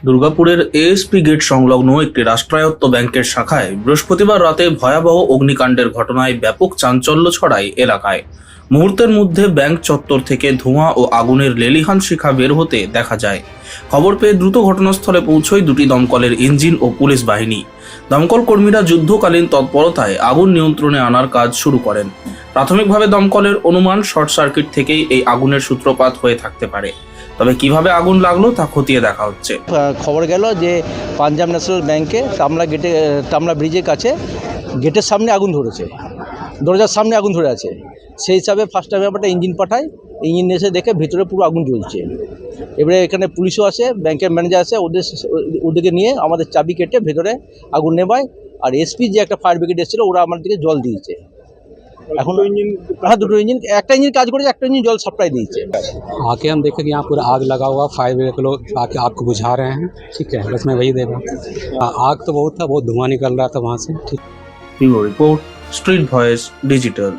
দুর্গাপুরের ASP gate সংলগ্ন একটি রাষ্ট্রায়ত্ত ব্যাংকের শাখায় বৃহস্পতিবার রাতে ভয়াবহ অগ্নিকাণ্ডের ঘটনায় ব্যাপক চাঞ্চল্য ছড়ায় এলাকায়। মুহূর্তের মধ্যে ব্যাংক চত্বর থেকে ধোঁয়া ও আগুনের লেলিহান শিখা বের হতে দেখা যায়। খবর পেয়ে দ্রুত ঘটনাস্থলে পৌঁছয় দুটি দমকলের ইঞ্জিন ও পুলিশ বাহিনী। দমকল কর্মীরা যুদ্ধকালীন তৎপরতায় আগুন নিয়ন্ত্রণে আনার কাজ শুরু করেন। প্রাথমিকভাবে দমকলের অনুমান শর্ট সার্কিট থেকেই এই আগুনের সূত্রপাত হয়ে থাকতে পারে, তবে কিভাবে আগুন লাগলো তা খতিয়ে দেখা হচ্ছে। খবর গেল যে পাঞ্জাব ন্যাশনাল ব্যাংকে তামলা ব্রিজের কাছে গেটের সামনে আগুন ধরেছে, দরজার সামনে আগুন ধরে আছে। সেই হিসাবে ফার্স্ট টাইমে আমরা একটা ইঞ্জিন পাঠাই, ইঞ্জিন এসে দেখে ভিতরে পুরো আগুন জ্বলছে। এবারে এখানে পুলিশও আসে, ব্যাংকের ম্যানেজার আসে, ওদেরকে নিয়ে আমাদের চাবি কেটে ভেতরে আগুন নেভায়। আর এসপি যে একটা ফায়ার ব্রিগেড এসেছিলো ওরা আমাদেরকে জল দিয়েছে। এখন দুটো ইঞ্জিন, একটা ইঞ্জিন কাজ করেছে, একটা ইঞ্জিন জল সাপ্লাই দিয়েছে। आके हम देखें कि यहाँ पूरा आग लगा हुआ, फायर ब्रिगेड के लोग आके आग को बुझा रहे हैं। ठीक है, बस मैं वही देख रहा हूँ। आग तो बहुत था, बहुत धुआं निकल रहा था वहाँ से। ठीक। Bureau report, street voice digital.